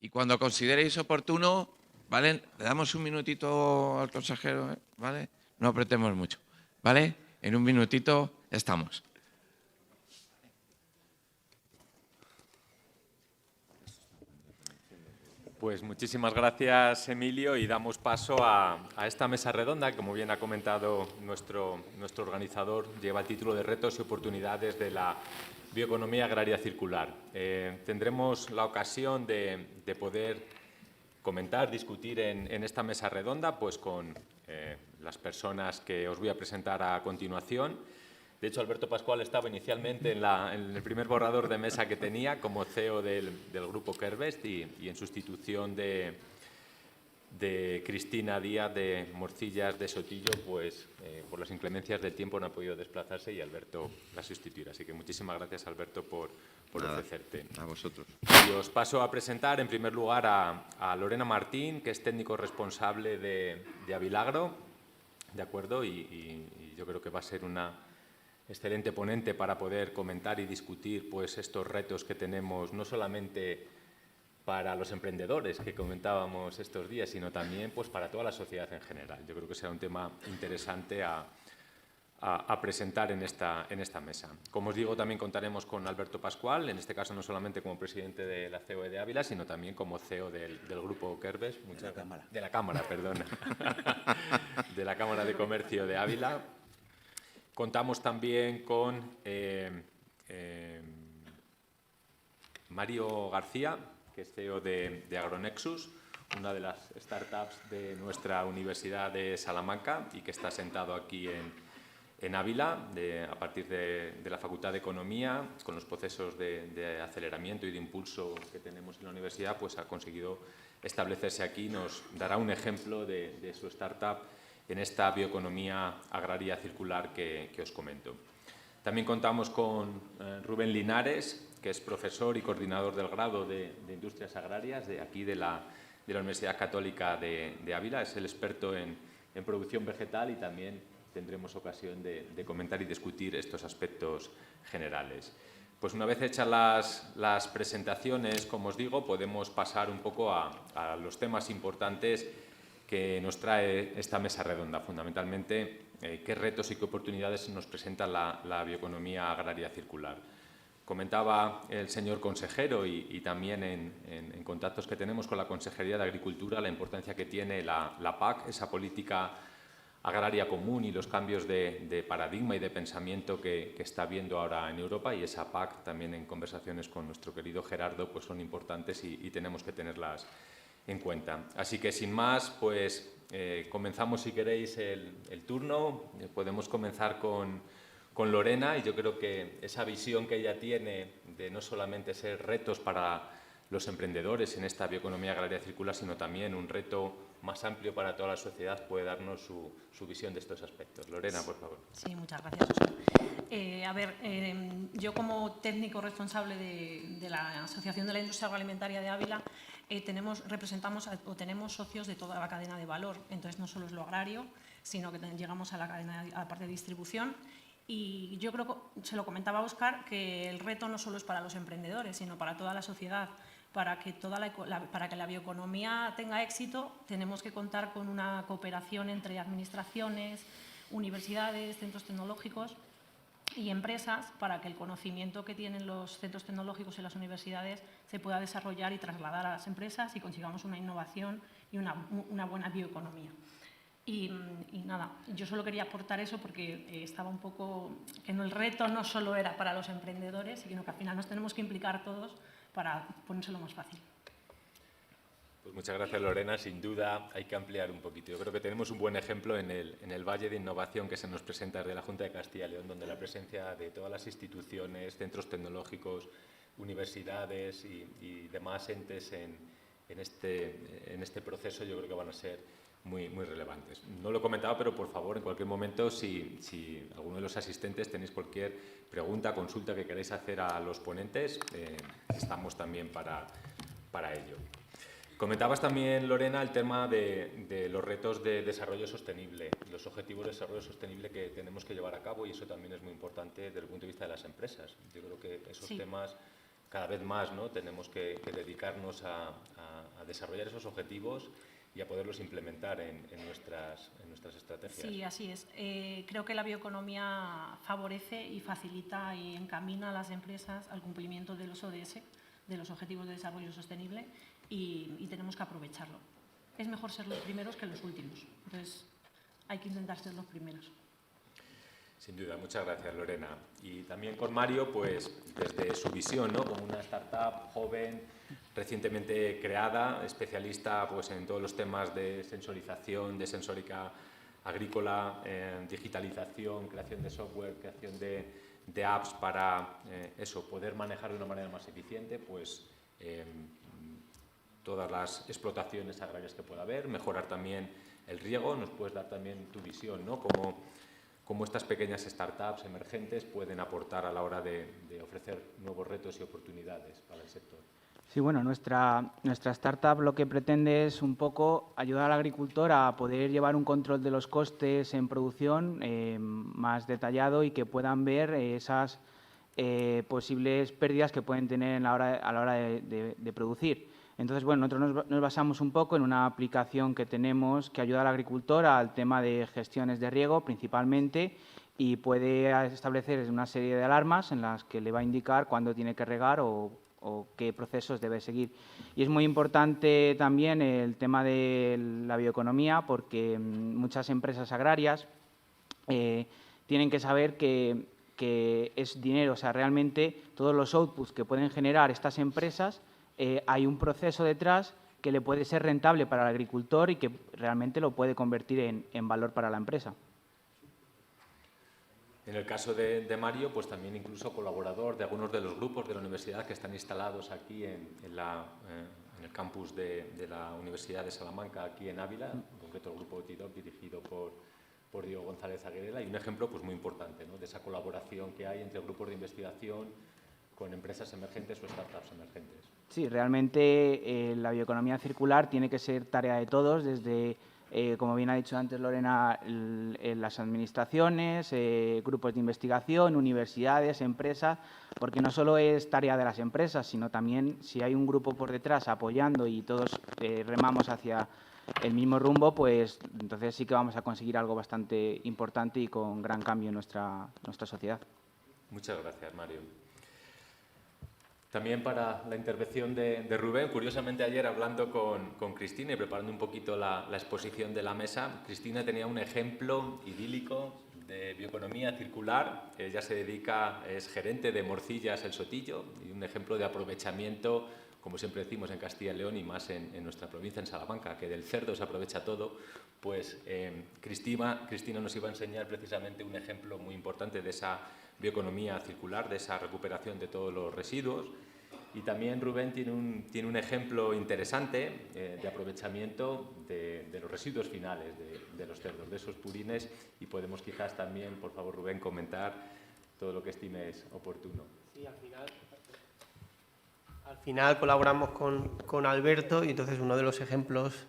Y cuando consideréis oportuno, ¿vale? Le damos un minutito al consejero, ¿vale? No apretemos mucho, ¿vale? En un minutito estamos. Pues muchísimas gracias, Emilio, y damos paso a esta mesa redonda, que, como bien ha comentado nuestro organizador, lleva el título de Retos y oportunidades de la bioeconomía agraria circular. Tendremos la ocasión de poder comentar, discutir en esta mesa redonda pues con las personas que os voy a presentar a continuación. De hecho, Alberto Pascual estaba inicialmente en el primer borrador de mesa que tenía como CEO del grupo Kerbest y en sustitución de Cristina Díaz de Morcillas de Sotillo, pues por las inclemencias del tiempo no ha podido desplazarse y Alberto la sustituirá. Así que muchísimas gracias, Alberto, por ofrecerte. A vosotros. Y os paso a presentar, en primer lugar, a Lorena Martín, que es técnico responsable de Avilagro, ¿de acuerdo? Y yo creo que va a ser una excelente ponente para poder comentar y discutir pues estos retos que tenemos, no solamente para los emprendedores que comentábamos estos días, sino también pues para toda la sociedad en general. Yo creo que será un tema interesante a presentar en esta mesa. Como os digo, también contaremos con Alberto Pascual, en este caso no solamente como presidente de la COE de Ávila, sino también como CEO del grupo Kerbest. De la Cámara, perdón. De la Cámara de Comercio de Ávila. Contamos también con Mario García, que es CEO de Agronexus, una de las startups de nuestra Universidad de Salamanca y que está sentado aquí en Ávila, a partir de la Facultad de Economía, con los procesos de aceleramiento y de impulso que tenemos en la universidad, pues ha conseguido establecerse aquí y nos dará un ejemplo de su startup en esta bioeconomía agraria circular que os comento. También contamos con Rubén Linares, que es profesor y coordinador del grado de Industrias Agrarias de aquí de la Universidad Católica de Ávila. Es el experto en producción vegetal y también tendremos ocasión de comentar y discutir estos aspectos generales. Pues una vez hechas las presentaciones, como os digo, podemos pasar un poco a los temas importantes que nos trae esta mesa redonda, fundamentalmente qué retos y qué oportunidades nos presenta la bioeconomía agraria circular. Comentaba el señor consejero y también en contactos que tenemos con la Consejería de Agricultura la importancia que tiene la PAC, esa política agraria común y los cambios de paradigma y de pensamiento que está habiendo ahora en Europa, y esa PAC también en conversaciones con nuestro querido Gerardo pues son importantes y tenemos que tenerlas en cuenta. Así que sin más, pues comenzamos si queréis el turno. Podemos comenzar con Lorena, y yo creo que esa visión que ella tiene de no solamente ser retos para los emprendedores en esta bioeconomía agraria circular, sino también un reto más amplio para toda la sociedad, puede darnos su visión de estos aspectos. Lorena, por favor. Sí, muchas gracias, Óscar. Yo como técnico responsable de la Asociación de la Industria Agroalimentaria de Ávila, representamos o tenemos socios de toda la cadena de valor. Entonces, no solo es lo agrario, sino que llegamos a la cadena, a la parte de distribución. Y yo creo que, se lo comentaba Óscar, que el reto no solo es para los emprendedores, sino para toda la sociedad. Para que la bioeconomía tenga éxito, tenemos que contar con una cooperación entre administraciones, universidades, centros tecnológicos y empresas, para que el conocimiento que tienen los centros tecnológicos y las universidades se pueda desarrollar y trasladar a las empresas y consigamos una innovación y una buena bioeconomía. Y nada, yo solo quería aportar eso porque estaba un poco que el reto no solo era para los emprendedores, sino que al final nos tenemos que implicar todos para ponérselo más fácil. Pues muchas gracias, Lorena. Sin duda hay que ampliar un poquito. Yo creo que tenemos un buen ejemplo en el Valle de Innovación que se nos presenta desde la Junta de Castilla y León, donde la presencia de todas las instituciones, centros tecnológicos, universidades y demás entes en este proceso yo creo que van a ser muy relevantes. No lo comentaba, pero por favor, en cualquier momento, si alguno de los asistentes tenéis cualquier pregunta, consulta que queráis hacer a los ponentes, estamos también para ello. Comentabas también, Lorena, el tema de los retos de desarrollo sostenible, los objetivos de desarrollo sostenible que tenemos que llevar a cabo, y eso también es muy importante desde el punto de vista de las empresas. Yo creo que esos temas cada vez más, ¿no? Tenemos que dedicarnos a a desarrollar esos objetivos y a poderlos implementar en nuestras estrategias. Sí, así es. Creo que la bioeconomía favorece y facilita y encamina a las empresas al cumplimiento de los ODS, de los Objetivos de Desarrollo Sostenible, y tenemos que aprovecharlo. Es mejor ser los primeros que los últimos. Entonces, hay que intentar ser los primeros. Sin duda, muchas gracias, Lorena. Y también con Mario, pues desde su visión, ¿no?, como una startup joven, recientemente creada, especialista pues, en todos los temas de sensorización, de sensórica agrícola, digitalización, creación de software, creación de apps para poder manejar de una manera más eficiente pues, todas las explotaciones agrarias que pueda haber, mejorar también el riego. Nos puedes dar también tu visión, ¿no?, cómo estas pequeñas startups emergentes pueden aportar a la hora de ofrecer nuevos retos y oportunidades para el sector. Sí, bueno, nuestra startup lo que pretende es un poco ayudar al agricultor a poder llevar un control de los costes en producción más detallado y que puedan ver esas posibles pérdidas que pueden tener a la hora de producir. Entonces, bueno, nosotros nos basamos un poco en una aplicación que tenemos que ayuda al agricultor al tema de gestiones de riego principalmente, y puede establecer una serie de alarmas en las que le va a indicar cuándo tiene que regar o qué procesos debe seguir. Y es muy importante también el tema de la bioeconomía, porque muchas empresas agrarias tienen que saber que es dinero, o sea, realmente todos los outputs que pueden generar estas empresas, hay un proceso detrás que le puede ser rentable para el agricultor y que realmente lo puede convertir en valor para la empresa. En el caso de Mario, pues también incluso colaborador de algunos de los grupos de la universidad que están instalados aquí en el campus de la Universidad de Salamanca, aquí en Ávila, en concreto el grupo TIDOC, dirigido por Diego González Aguilera, y un ejemplo pues, muy importante, ¿no?, de esa colaboración que hay entre grupos de investigación con empresas emergentes o startups emergentes. Sí, realmente la bioeconomía circular tiene que ser tarea de todos, desde, como bien ha dicho antes Lorena, las administraciones, grupos de investigación, universidades, empresas, porque no solo es tarea de las empresas, sino también si hay un grupo por detrás apoyando y todos remamos hacia el mismo rumbo, pues entonces sí que vamos a conseguir algo bastante importante y con gran cambio en nuestra sociedad. Muchas gracias, Mario. También para la intervención de Rubén, curiosamente ayer hablando con Cristina y preparando un poquito la exposición de la mesa, Cristina tenía un ejemplo idílico de bioeconomía circular. Ella se dedica, es gerente de Morcillas El Sotillo, y un ejemplo de aprovechamiento, como siempre decimos en Castilla y León y más en nuestra provincia, en Salamanca, que del cerdo se aprovecha todo. Pues Cristina nos iba a enseñar precisamente un ejemplo muy importante de esa bioeconomía circular, de esa recuperación de todos los residuos. Y también Rubén tiene un ejemplo interesante de aprovechamiento de los residuos finales de los cerdos, de esos purines, y podemos quizás también, por favor, Rubén, comentar todo lo que estimes oportuno. Sí, al final colaboramos con Alberto, y entonces uno de los ejemplos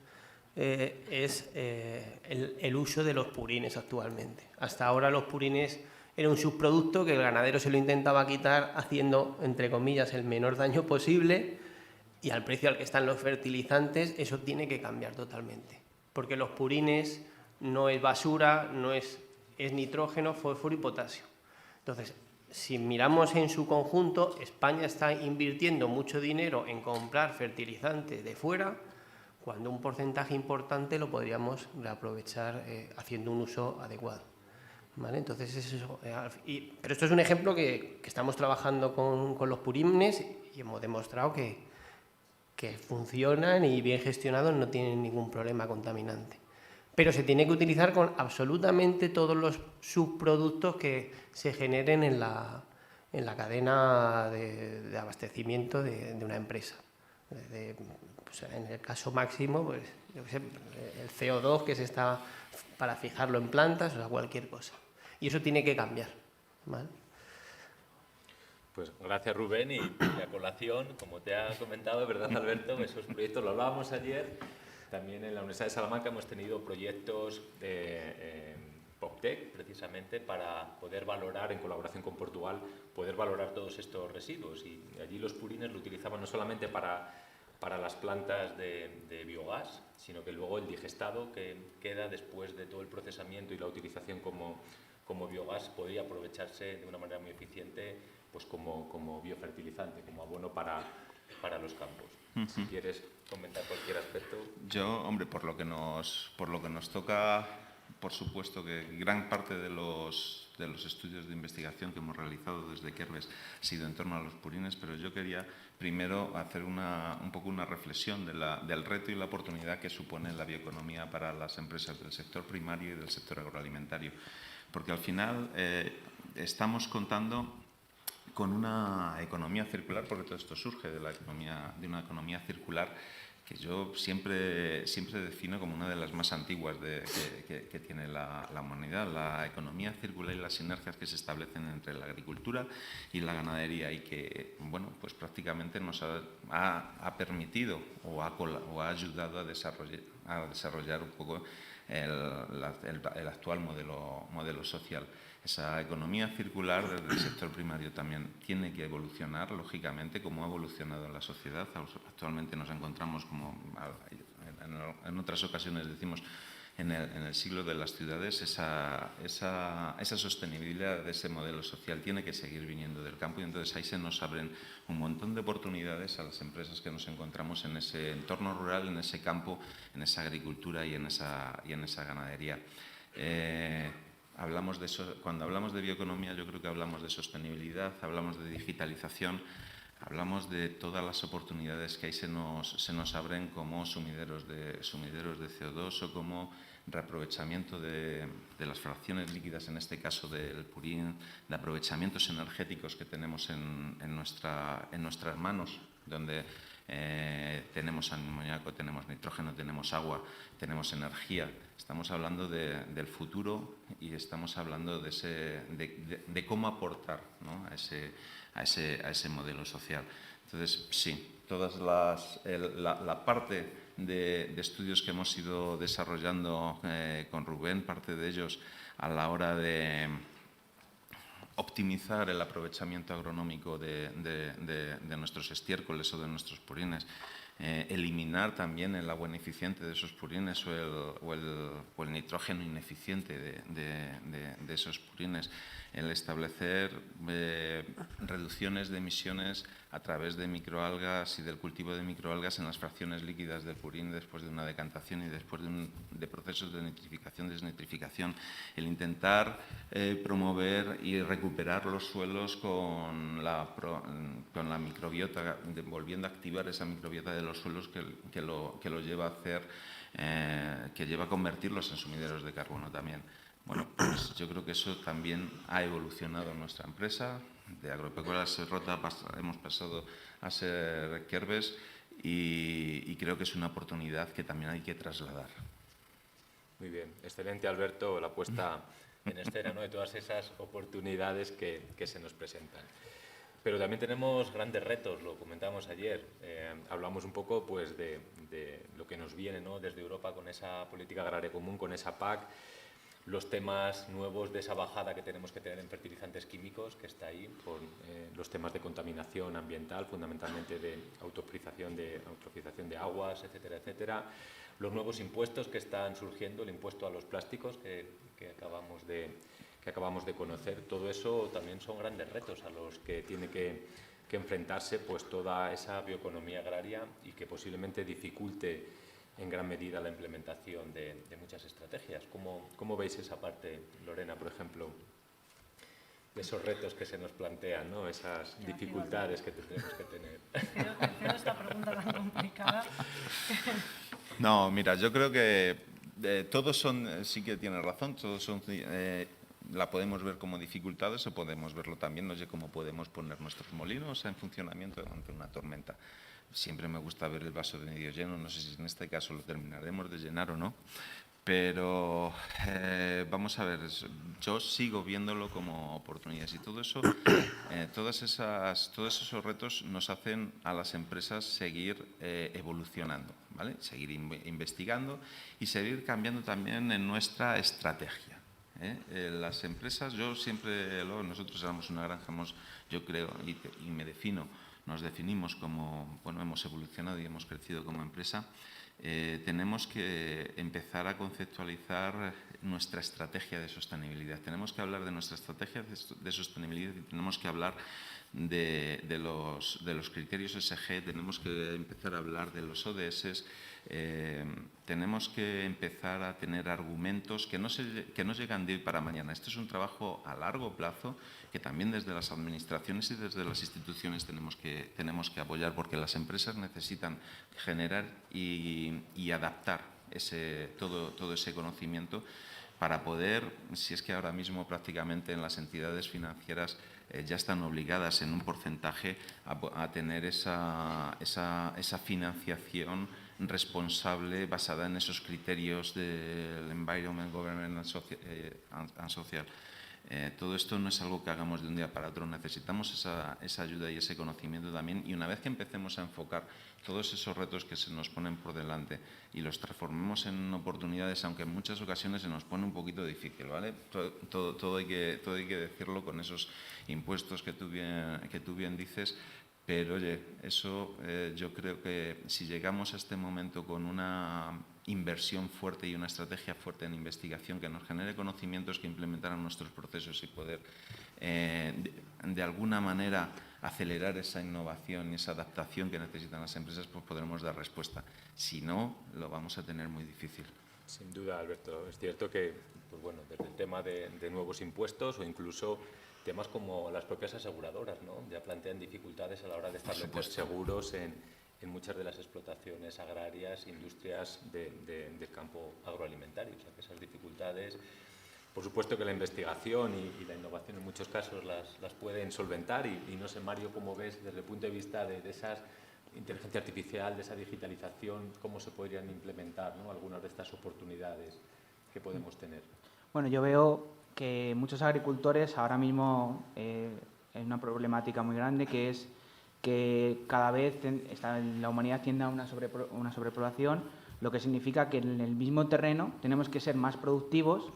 es el uso de los purines actualmente. Hasta ahora los purines era un subproducto que el ganadero se lo intentaba quitar haciendo, entre comillas, el menor daño posible, y al precio al que están los fertilizantes eso tiene que cambiar totalmente, porque los purines no es basura, es nitrógeno, fósforo y potasio. Entonces, si miramos en su conjunto, España está invirtiendo mucho dinero en comprar fertilizantes de fuera, cuando un porcentaje importante lo podríamos reaprovechar haciendo un uso adecuado. ¿Vale? Entonces, pero esto es un ejemplo que estamos trabajando con los purines y hemos demostrado que funcionan y bien gestionados, no tienen ningún problema contaminante. Pero se tiene que utilizar con absolutamente todos los subproductos que se generen en la cadena de abastecimiento de una empresa. Pues en el caso máximo, pues, yo qué sé, el CO2 que se está para fijarlo en plantas, o sea, cualquier cosa. Y eso tiene que cambiar, ¿vale? Pues gracias, Rubén, y a colación, como te ha comentado, ¿verdad, Alberto? Esos proyectos lo hablábamos ayer. También en la Universidad de Salamanca hemos tenido proyectos de PopTech, precisamente para poder valorar, en colaboración con Portugal, poder valorar todos estos residuos. Y allí los purines lo utilizaban no solamente para para las plantas de biogás, sino que luego el digestado que queda después de todo el procesamiento y la utilización como biogás podría aprovecharse de una manera muy eficiente pues como biofertilizante, como abono para los campos. Si quieres comentar cualquier aspecto. Yo, hombre, por lo que nos toca, por supuesto que gran parte de los estudios de investigación que hemos realizado desde Kerbes ha sido en torno a los purines, pero yo quería primero hacer un poco una reflexión del reto y la oportunidad que supone la bioeconomía para las empresas del sector primario y del sector agroalimentario. Porque al final estamos contando con una economía circular, porque todo esto surge de una economía circular que yo siempre defino como una de las más antiguas que tiene la humanidad, la economía circular y las sinergias que se establecen entre la agricultura y la ganadería, y que, bueno, pues prácticamente nos ha permitido o ha ayudado a desarrollar un poco el actual modelo social. Esa economía circular desde el sector primario también tiene que evolucionar, lógicamente, como ha evolucionado en la sociedad. Actualmente nos encontramos, como en otras ocasiones decimos, en el siglo de las ciudades. Esa sostenibilidad de ese modelo social tiene que seguir viniendo del campo, y entonces ahí se nos abren un montón de oportunidades a las empresas que nos encontramos en ese entorno rural, en ese campo, en esa agricultura y en esa ganadería. Hablamos de eso, cuando hablamos de bioeconomía, yo creo que hablamos de sostenibilidad, hablamos de digitalización, hablamos de todas las oportunidades que ahí se nos abren como sumideros de CO2 o como reaprovechamiento de las fracciones líquidas, en este caso del purín, de aprovechamientos energéticos que tenemos en nuestras manos, donde tenemos amoníaco, tenemos nitrógeno, tenemos agua, tenemos energía. Estamos hablando del futuro y estamos hablando de cómo aportar, ¿no?, a ese modelo social. Entonces, sí, la parte de estudios que hemos ido desarrollando con Rubén, parte de ellos a la hora de optimizar el aprovechamiento agronómico de nuestros estiércoles o de nuestros purines, eliminar también el agua ineficiente de esos purines o el nitrógeno ineficiente de esos purines, el establecer reducciones de emisiones a través de microalgas y del cultivo de microalgas en las fracciones líquidas del purín después de una decantación y después de procesos de nitrificación, desnitrificación, el intentar promover y recuperar los suelos con la microbiota, volviendo a activar esa microbiota de los suelos que lo lleva a hacer, que lleva a convertirlos en sumideros de carbono también. Bueno, pues yo creo que eso también ha evolucionado en nuestra empresa. De Agropecuaria Serrota hemos pasado a ser Kerbes y creo que es una oportunidad que también hay que trasladar. Muy bien, excelente, Alberto, la puesta en escena, ¿no?, de todas esas oportunidades que se nos presentan. Pero también tenemos grandes retos, lo comentamos ayer. Hablamos un poco pues, de lo que nos viene, ¿no?, desde Europa con esa política agraria común, con esa PAC, los temas nuevos de esa bajada que tenemos que tener en fertilizantes químicos, que está ahí, por los temas de contaminación ambiental, fundamentalmente de eutrofización de aguas, etcétera, etcétera. Los nuevos impuestos que están surgiendo, el impuesto a los plásticos que acabamos de conocer, todo eso también son grandes retos a los que tiene que enfrentarse pues, toda esa bioeconomía agraria y que posiblemente dificulte en gran medida la implementación de muchas estrategias. ¿Cómo veis esa parte, Lorena, por ejemplo, de esos retos que se nos plantean, ¿no?, esas dificultades que tendremos que tener? Prefiero esta pregunta tan complicada. No, mira, yo creo que todos son, sí que tienes razón, todos son, la podemos ver como dificultades o podemos verlo también, no sé cómo podemos poner nuestros molinos en funcionamiento ante una tormenta. Siempre me gusta ver el vaso medio lleno, no sé si en este caso lo terminaremos de llenar o no, pero vamos a ver, yo sigo viéndolo como oportunidades y todo eso, todos esos retos nos hacen a las empresas seguir evolucionando, ¿vale? Seguir investigando y seguir cambiando también en nuestra estrategia. Las empresas, nosotros éramos una granja, yo creo, y me defino, nos definimos como, bueno, hemos evolucionado y hemos crecido como empresa, tenemos que empezar a conceptualizar nuestra estrategia de sostenibilidad. Tenemos que hablar de nuestra estrategia de sostenibilidad y tenemos que hablar de los criterios ESG, tenemos que empezar a hablar de los ODS, tenemos que empezar a tener argumentos que no llegan de hoy para mañana. Esto es un trabajo a largo plazo que también desde las administraciones y desde las instituciones tenemos que apoyar, porque las empresas necesitan generar y adaptar todo ese conocimiento para poder, si es que ahora mismo prácticamente en las entidades financieras ya están obligadas en un porcentaje a tener esa financiación responsable basada en esos criterios del environment, government and social. Todo esto no es algo que hagamos de un día para otro, necesitamos esa ayuda y ese conocimiento también, y una vez que empecemos a enfocar todos esos retos que se nos ponen por delante y los transformemos en oportunidades, aunque en muchas ocasiones se nos pone un poquito difícil, ¿vale? Todo hay que decirlo con esos impuestos que tú bien dices, pero oye, eso yo creo que si llegamos a este momento con una inversión fuerte y una estrategia fuerte en investigación que nos genere conocimientos que implementaran nuestros procesos y poder de alguna manera acelerar esa innovación y esa adaptación que necesitan las empresas, pues podremos dar respuesta. Si no, lo vamos a tener muy difícil. Sin duda, Alberto. Es cierto que, pues bueno, desde el tema de nuevos impuestos o incluso temas como las propias aseguradoras, ¿no? Ya plantean dificultades a la hora de establecer seguros en muchas de las explotaciones agrarias, industrias del campo agroalimentario. O sea, que esas dificultades, por supuesto que la investigación y la innovación en muchos casos las pueden solventar y no sé, Mario, cómo ves desde el punto de vista de esas inteligencia artificial, de esa digitalización, cómo se podrían implementar, ¿no?, algunas de estas oportunidades que podemos tener. Bueno, yo veo que muchos agricultores ahora mismo hay una problemática muy grande, que es que cada vez la humanidad tiende a una sobrepoblación, lo que significa que en el mismo terreno tenemos que ser más productivos,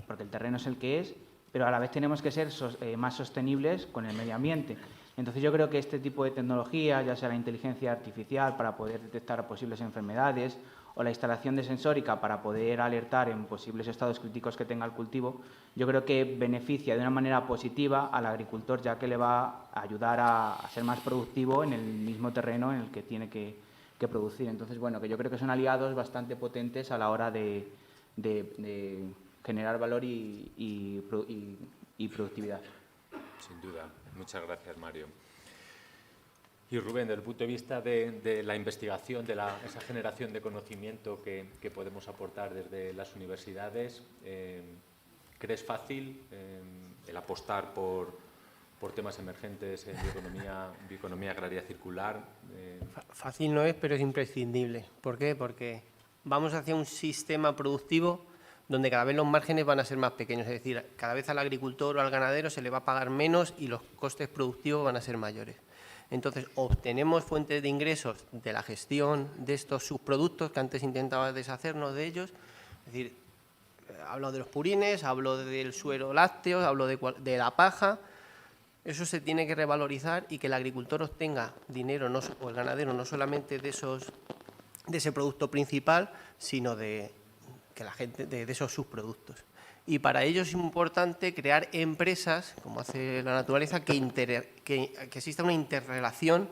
porque el terreno es el que es, pero a la vez tenemos que ser más sostenibles con el medio ambiente. Entonces yo creo que este tipo de tecnología, ya sea la inteligencia artificial para poder detectar posibles enfermedades o la instalación de sensórica para poder alertar en posibles estados críticos que tenga el cultivo, yo creo que beneficia de una manera positiva al agricultor, ya que le va a ayudar a ser más productivo en el mismo terreno en el que tiene que producir. Entonces, bueno, que yo creo que son aliados bastante potentes a la hora de generar valor y productividad. Sin duda. Muchas gracias, Mario. Y Rubén, desde el punto de vista de la investigación, de esa generación de conocimiento que podemos aportar desde las universidades, ¿crees fácil el apostar por temas emergentes en bioeconomía agraria circular? Fácil no es, pero es imprescindible. ¿Por qué? Porque vamos hacia un sistema productivo donde cada vez los márgenes van a ser más pequeños, es decir, cada vez al agricultor o al ganadero se le va a pagar menos y los costes productivos van a ser mayores. Entonces, obtenemos fuentes de ingresos de la gestión de estos subproductos que antes intentaba deshacernos de ellos, es decir, hablo de los purines, hablo del suero lácteo, hablo de la paja. Eso se tiene que revalorizar y que el agricultor obtenga dinero, o el ganadero, no solamente de ese producto principal, sino de esos subproductos. Y para ello es importante crear empresas, como hace la naturaleza, que exista una interrelación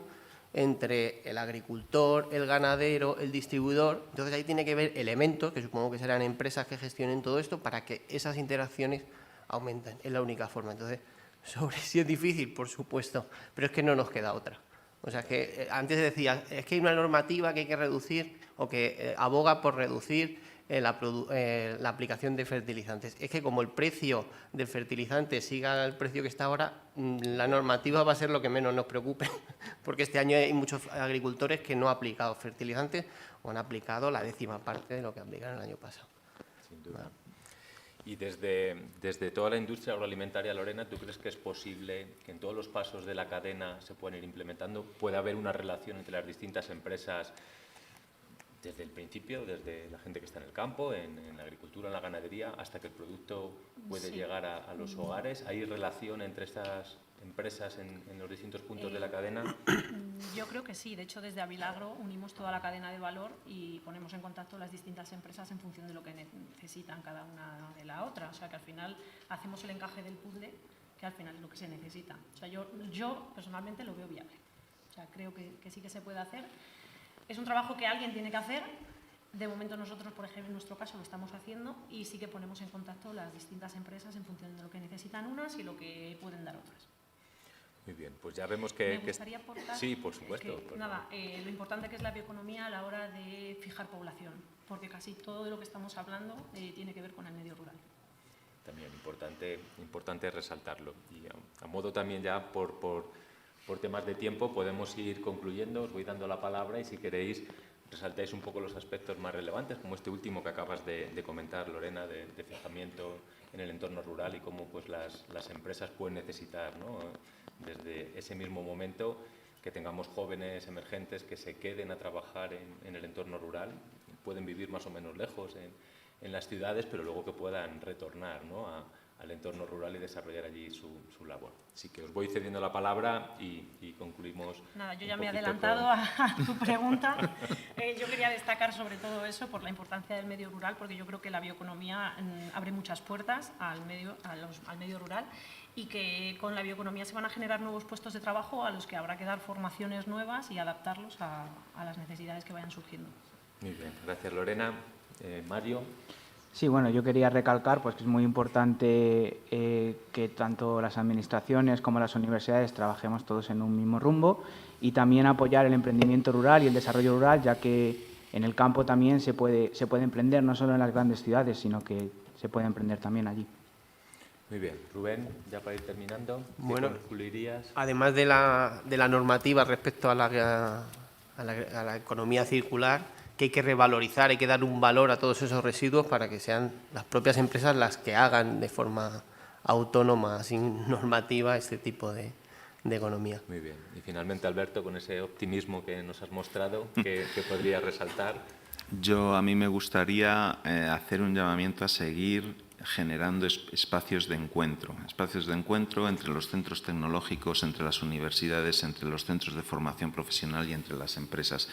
entre el agricultor, el ganadero, el distribuidor. Entonces ahí tiene que haber elementos, que supongo que serán empresas que gestionen todo esto, para que esas interacciones aumenten. Es la única forma. Entonces, sobre si es difícil, por supuesto, pero es que no nos queda otra. O sea, que antes decía, es que hay una normativa que hay que reducir o que aboga por reducir la aplicación de fertilizantes. Es que como el precio del fertilizante siga el precio que está ahora, la normativa va a ser lo que menos nos preocupe, porque este año hay muchos agricultores que no han aplicado fertilizantes o han aplicado la 10ª parte de lo que aplicaron el año pasado. Sin duda. Y desde toda la industria agroalimentaria, Lorena, ¿tú crees que es posible que en todos los pasos de la cadena se puedan ir implementando? ¿Puede haber una relación entre las distintas empresas desde el principio, desde la gente que está en el campo, en la agricultura, en la ganadería, hasta que el producto puede llegar a los hogares? ¿Hay relación entre estas empresas en los distintos puntos de la cadena? Yo creo que sí. De hecho, desde Avilagro unimos toda la cadena de valor y ponemos en contacto las distintas empresas en función de lo que necesitan cada una de la otra. O sea, que al final hacemos el encaje del puzzle, que al final es lo que se necesita. O sea, yo personalmente lo veo viable. O sea, creo que sí que se puede hacer. Es un trabajo que alguien tiene que hacer. De momento nosotros, por ejemplo, en nuestro caso lo estamos haciendo y sí que ponemos en contacto las distintas empresas en función de lo que necesitan unas y lo que pueden dar otras. Muy bien, pues ya vemos que... Me gustaría aportar Sí, por supuesto. lo importante que es la bioeconomía a la hora de fijar población, porque casi todo de lo que estamos hablando tiene que ver con el medio rural. También importante resaltarlo. Y a modo también ya por temas de tiempo podemos ir concluyendo. Os voy dando la palabra y si queréis resaltáis un poco los aspectos más relevantes, como este último que acabas de comentar, Lorena, de fijamiento en el entorno rural y cómo pues, las empresas pueden necesitar, ¿no? Desde ese mismo momento que tengamos jóvenes emergentes que se queden a trabajar en el entorno rural, pueden vivir más o menos lejos en las ciudades, pero luego que puedan retornar, ¿no? al entorno rural y desarrollar allí su labor. Así que os voy cediendo la palabra y concluimos. Nada, yo ya me he adelantado a tu pregunta. Yo quería destacar sobre todo eso por la importancia del medio rural, porque yo creo que la bioeconomía abre muchas puertas al medio rural y que con la bioeconomía se van a generar nuevos puestos de trabajo a los que habrá que dar formaciones nuevas y adaptarlos a las necesidades que vayan surgiendo. Muy bien, gracias Lorena. Mario. Sí, bueno, yo quería recalcar pues, que es muy importante que tanto las administraciones como las universidades trabajemos todos en un mismo rumbo y también apoyar el emprendimiento rural y el desarrollo rural, ya que en el campo también se puede emprender, no solo en las grandes ciudades, sino que se puede emprender también allí. Muy bien. Rubén, ya para ir terminando, ¿qué Bueno, concluirías? Además de la normativa respecto a la economía circular, que hay que revalorizar, hay que dar un valor a todos esos residuos para que sean las propias empresas las que hagan de forma autónoma, sin normativa, este tipo de economía. Muy bien. Y finalmente, Alberto, con ese optimismo que nos has mostrado, ¿qué podrías resaltar? A mí me gustaría hacer un llamamiento a seguir generando espacios de encuentro entre los centros tecnológicos, entre las universidades, entre los centros de formación profesional y entre las empresas.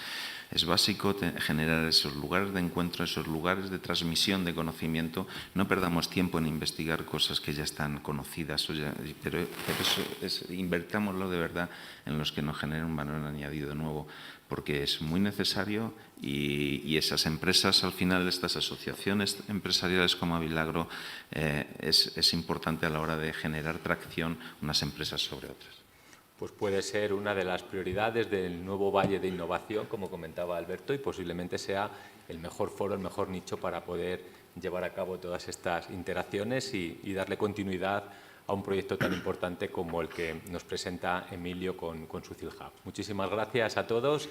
Es básico generar esos lugares de encuentro, esos lugares de transmisión de conocimiento. No perdamos tiempo en investigar cosas que ya están conocidas, pero invertámoslo de verdad en los que nos generen un valor añadido nuevo, porque es muy necesario y esas empresas, al final, estas asociaciones empresariales como Avilagro, es importante a la hora de generar tracción unas empresas sobre otras. Pues puede ser una de las prioridades del nuevo Valle de Innovación, como comentaba Alberto, y posiblemente sea el mejor foro, el mejor nicho para poder llevar a cabo todas estas interacciones y darle continuidad a un proyecto tan importante como el que nos presenta Emilio con su CILHub. Muchísimas gracias a todos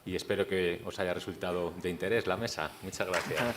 y espero que os haya resultado de interés la mesa. Muchas gracias.